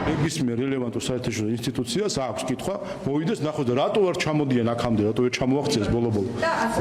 ნებისმიერ რელევანტურ საერთაშორისო ინსტიტუციას აქვს კითხვა, მოვიდეს ნახოს და რატო არ ჩამოდიან აქამდე, რატო ვერ ჩამოაღწიეს ბოლო-ბოლო.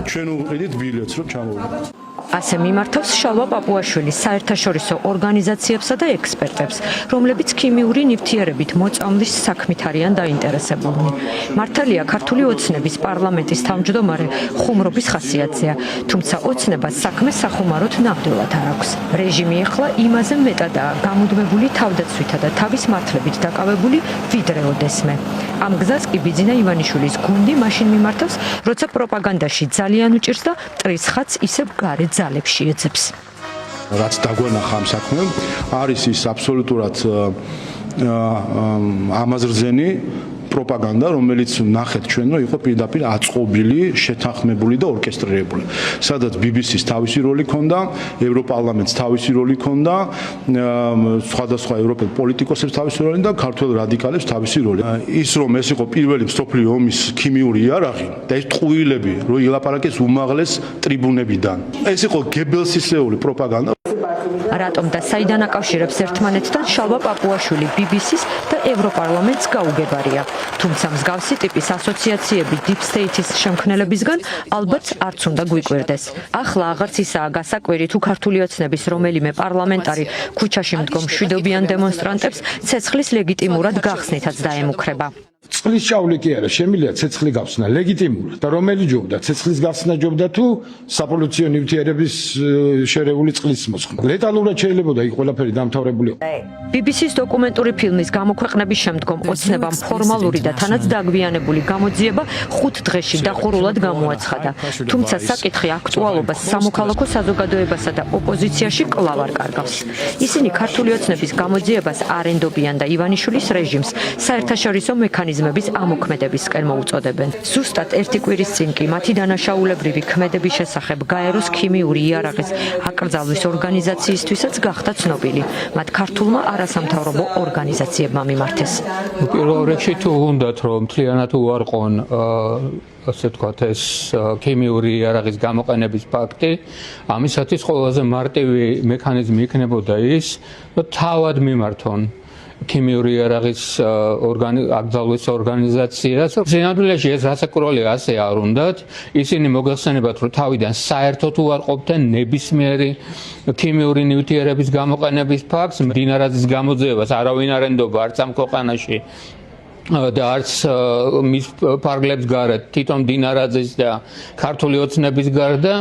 ჩვენ უყიდით ბილეთს, რომ ჩამოვიდნენ. ასე მიმართავს შალვა პაპუაშვილი საერთაშორისო ორგანიზაციებსა და ექსპერტებს, რომლებიც ქიმიური ნივთიერებით მოწამვლის საქმით არიან დაინტერესებულნი. მართალია ქართული ოცნების პარლამენტის თავმჯდომარე ხუმრობის ხასიათზეა, თუმცა ოცნებას საქმე სახუმაროდ ნამდვილად არ აქვს. რეჟიმი ახლა იმაზე მეტადაა გამუდმებული თავდაცვითა და თავის მართლებით დაკავებული ვიდრე ოდესმე. ამ გზას კი ბიძინა ივანიშვილის გუნდი მაშინ მიმართავს, როცა პროპაგანდაში ძალიან უჭირს და მტრის ხატს ისევ გარე ძალებში ეძებს. რაც დაგვენახა ამ საქმემ, არის ის აბსოლუტურად ამაზრზენი პროპაგანდა, რომელიც ნახეთ ჩვენ, რომ იყო პირდაპირ აწყობილი, შეთანხმებული და ორკესტრირებული. სადაც BBC-ს თავისი როლი ჰქონდა, ევროპარლამენტს თავისი როლი ჰქონდა, სხვადასხვა ევროპელ პოლიტიკოსებს თავისი როლი და ქართველ რადიკალებს თავისი როლი. ის რომ ეს იყო პირველი მსოფლიო ომის ქიმიური იარაღი და ეს ტყუილები, რომ ილაპარაკეს უმაღლეს ტრიბუნებიდან. ეს იყო გებელსისეული პროპაგანდა. რატომ და საიდან აკავშირებს ერთმანეთთან შალვა პაპუაშვილი BBC-ს და ევროპარლამენტს გაუგებარია. თუმცა მსგავსი ტიპის ასოციაციები Deep State-ის შემქმნელებისგან ალბათ არც უნდა გვიკვირდეს. ახლა აღარც ისაა გასაკვირი თუ ქართული ოცნების რომელიმე პარლამენტარი ქუჩაში მდგომ მშვიდობიან დემონსტრანტებს ცეცხლის ლეგიტიმურად გახსნითაც დაემუქრება. წყლის ჭავლი კი არა, შემიძლია ცეცხლი გავხსნა ლეგიტიმურად და რომელი ჯობდა, ცეცხლის გახსნა ჯობდა თუ საპოლიციო ნივთიერების შერეული წყლის მოხსნა. ლეტალურად შეიძლება და იქ ყველაფერი დამთავრებული. BBC-ს დოკუმენტური ფილმის გამოქვეყნების შემდგომ ოცნებამ ფორმალური და თანაც დაგვიანებული გამოძიება 5 დღეში დახურულად გამოაცხადა. თუმცა საკითხი აქტუალობას სამოქალაქო საზოგადოებასა და ოპოზიციაში კვლავ არ კარგავს. ისინი ქართული ოცნების გამოძიებას არ ენდობიან და ივანიშვილის რეჟიმს საერთაშორისო მექანიზმების ამოქმედებისკენ მოუწოდებენ. ზუსტად ერთი კვირის წინ კი მათი დანაშაულებრივი ქმედების შესახებ გაეროს ქიმიური იარაღის აკრძალვის ორგანიზაციისთვისაც გახდა ცნობილი. მათ ქართულმა არასამთავრობო ორგანიზაციებმა მიმართეს. პირველ რიგში თუ უნდათ რომ მთლიანად უარყონ ასე ვთქვათ ეს ქიმიური იარაღის გამოყენების ფაქტი, ამისათვის ყველაზე მარტივი მექანიზმი იქნებოდა ის, რომ თავად მიმართონ ქიმიური იარაღის აკრძალვის ორგანიზაციას. სინამდვილეში ეს რასაკვირველია ასე არ უნდათ. ისინი მოგეხსენებათ, რომ თავიდან საერთოდ უარყოფდნენ ნებისმიერი ქიმიური ნივთიერების გამოყენების ფაქტს, მდინარაძის გამოძიებას არავინ არ ენდობა არც ამ ქვეყანაში და არც მის ფარგლებს გარეთ, თვითონ მდინარაძის და ქართული ოცნების გარდა.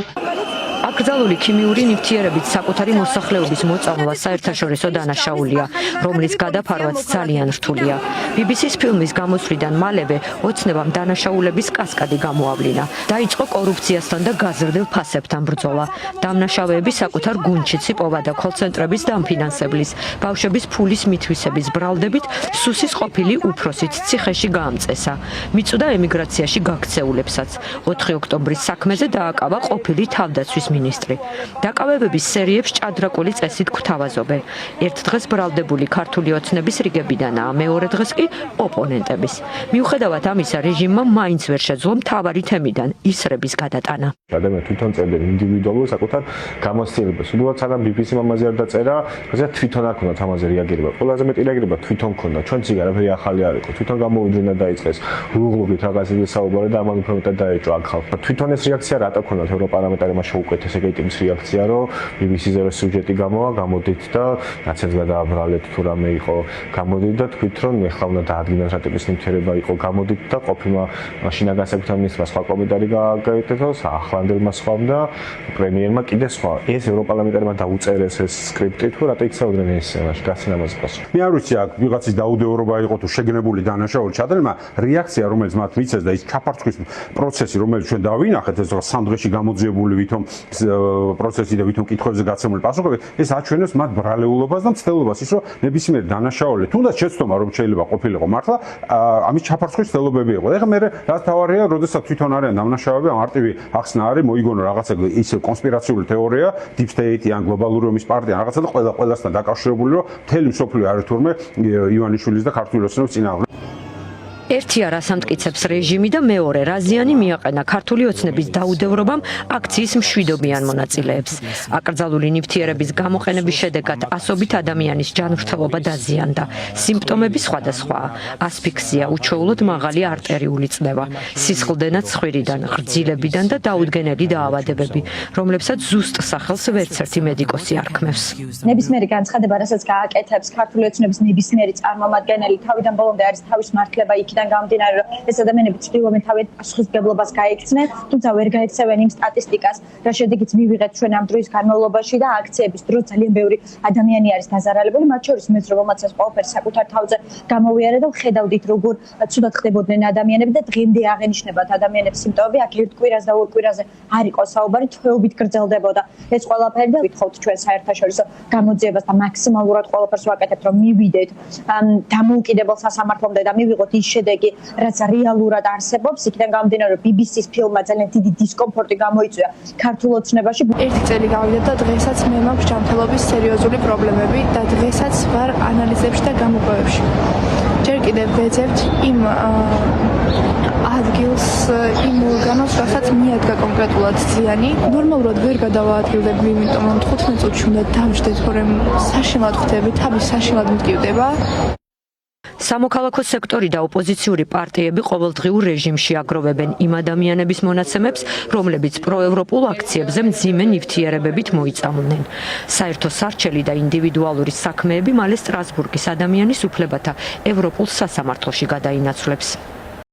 აკრძალული ქიმიური ნივთიერებით საკუთარი მოსახლეობის მოწამვლა საერთაშორისო დანაშაულია, რომლის გადაფარვაც ძალიან რთულია. BBC-ს ფილმის გამოსვლიდან მალევე ოცნებამ დანაშაულების კასკადი გამოავლინა. დაიწყო კორუფციასთან და გაზრდილ ფასებთან ბრძოლა. დამნაშავეები საკუთარ გუნდშიც იპოვა და კოლცენტრების დამფინანსებლის, ბავშვების ფულის მითვისების ბრალდებით სუსის ყოფილი უფროსით ციხეში გაამწესა. მიწვდა ემიგრაციაში გაქცეულებსაც. 4 ოქტომბრის საქმეზე დააკავა ყოფილი თავდაცვის მინისტრი. დაკავებების სერიებს ჭადრაკული წესით გვთავაზობენ. ერთ დღეს ბრალდებული ქართული ოცნების რიგებიდანაა, მეორე დღეს კი ოპონენტების. მიუხედავად ამისა, რეჟიმმა მაინც ვერ შეძლო მთავარი თემიდან ისრების გადატანა. ადამიანი თვითონ წერდა ინდივიდუალურ საკუთარ გამოცდილებას. უბრალოდ სანამ BBC-მ ამაზე არ დაწერა, ხაზია თვითონ არ ქონდა ამაზე რეაგირება. ყველაზე მეტი რეაგირება თვითონ ქონდა. ჩვენც იქ არაფერი ახალი არ იყო. თვითონ გამოუძინა დაიწყეს ლუღლუღით რაღაცები საუბარი და ამან უფრო მეტად დაეჭვა აქ ხალხს. თვითონ ეს რეაქცია რატო ქონდა ევროპარლამენტარებმა შეუკვეთეს ეგეთი რეაქცია, რომ BBC-ზე სიუჟეტი გამოვა, გამოდით და ნაცებს გადააბრალეთ თუ რამე იყო, გამოდით და თქვით რომ ეხლა უნდა დაადგინოთ რა ტიპის ნივთიერება იყო, გამოდით და ყოფილმა მაშინა განსაკუთრებით მისმა სხვა კომენტარი გააკეთეს, ახლანდელმა სხვამ და პრემიერმა კიდე სხვა. ეს ევროპარლამენტარებმა დაუწერეს ეს სკრიპტი თუ რატო იქცეოდნენ ეს სცენაში, გასცემაზე პასუხი. მე არ ვიცი აქ ვიღაცის დაუდევრობა იყო თუ შეგნებული დანაშაული ჩადენმა, რეაქცია რომელიც მათ მიცეს და ის ჩაფარცხვის პროცესი რომელიც ჩვენ დავინახეთ ეს 3 დღეში გამოძიებული ვითომ პროცესი და ვითომ კითხვებზე გაცემული პასუხები, ეს აჩვენებს მათ ბრალეულობას და მცდელობას ის რომ ნებისმიერ დანაშაული, თუნდაც შეცდომა რომ შეიძლება ყოფილიყო მართლა, ამის ჩაფარცხვის ცდილობები იყო. ეხლა მე რაც თავარია, როდესაც თვითონ არიან დამნაშავეები, მარტივი ახსნა არის, მოიგონო რაღაცა ის კონსპირაციული თეორია, Deep State ან გლობალური ომის პარტია რაღაცა და ყველასთან დაკავშირებული, რომ მთელი მსოფლიო არ თურმე ივანიშვილის და ქართული ოცნების წინააღმდეგ ერთი არას ამტკიცებს რეჟიმი და მეორე რა ზიანი მიაყენა ქართული ოცნების დაუდევრობამ აქციის მშვიდობიან მონაწილეებს. აკრძალული ნივთიერების გამოყენების შედეგად ასობით ადამიანის ჯანმრთელობა დაზიანდა. სიმპტომები სხვადასხვაა: ასფიქსია, უჩვეულოდ მაღალი არტერიული წნევა, სისხლდენა ცხვირიდან, ღრძილებიდან და დაუდგენელი დაავადებები, რომლებსაც ზუსტ სახელს ვერცერთი მედიკოსი არ ქმნავს. ნებისმიერი განცხადება, რასაც გააკეთებს ქართული ოცნების ნებისმიერი წარმომადგენელი, თავიდან ბოლომდე არის თავის მართლება იქიდან გამომდინარე, რომ ეს ადამიანები ცდილობენ თავის პასუხისმგებლობას გაექცნენ, თუმცა ვერ გაექცევენ იმ სტატისტიკას, რა შედეგიც მივიღეთ ჩვენ ამ დროის განმავლობაში და აქციების დროს ძალიან ბევრი ადამიანი არის დაზარალებული, მათ შორის მეც რომელმაც ეს ყველაფერი საკუთარ თავზე გამოვიარე და ხედავდით როგორ ცუდად ხდებოდნენ ადამიანები და დღემდე აღენიშნებათ ადამიანების სიმპტომები, აქ ერთ კვირას და ორ კვირაზე არ იყო საუბარი, თვეობით გრძელდებოდა ეს ყველაფერი და ვითხოვთ ჩვენ საერთაშორისო გამოძიებას და მაქსიმალურად ყველაფერს ვაკეთებთ, რომ მივიდეთ დამოუკიდებელ სასამართლომდე და მივიღოთ ის შედეგი, რაც რეალურად არსებობს. იქიდან გამომდინარე, რომ BBC-ს ფილმმა ძალიან დიდი დისკომფორტი გამოიწვია ქართულ ოცნებაში. ერთი წელი გავიდა და დღესაც მე მაქვს ჯანმრთელობის სერიოზული პრობლემები და დღესაც ვარ ანალიზებში და გამოკვლევებში. ჯერ კიდევ ვეძებთ იმ ადგილს, იმ ორგანოს, რასაც მიადგა კონკრეტულად ზიანი. ნორმალურად ვერ გადავაადგილებ, იმიტომ რომ 15 წუთში უნდა დავждეთ, რომ საშინლად ხვდები, თავის საშინლად მტკივდება. სამოქალაქო სექტორი და ოპოზიციური პარტიები ყოველდღიურ რეჟიმში აგროვებენ იმ ადამიანების მონაცემებს, რომლებიც პროევროპულ აქციებზე მძიმე ნივთიერებებით მოიწამნენ. საერთო სარჩელი და ინდივიდუალური საქმეები მალე სტრასბურგის ადამიანის უფლებათა ევროპულ სასამართლოში გადაინაცვლებს.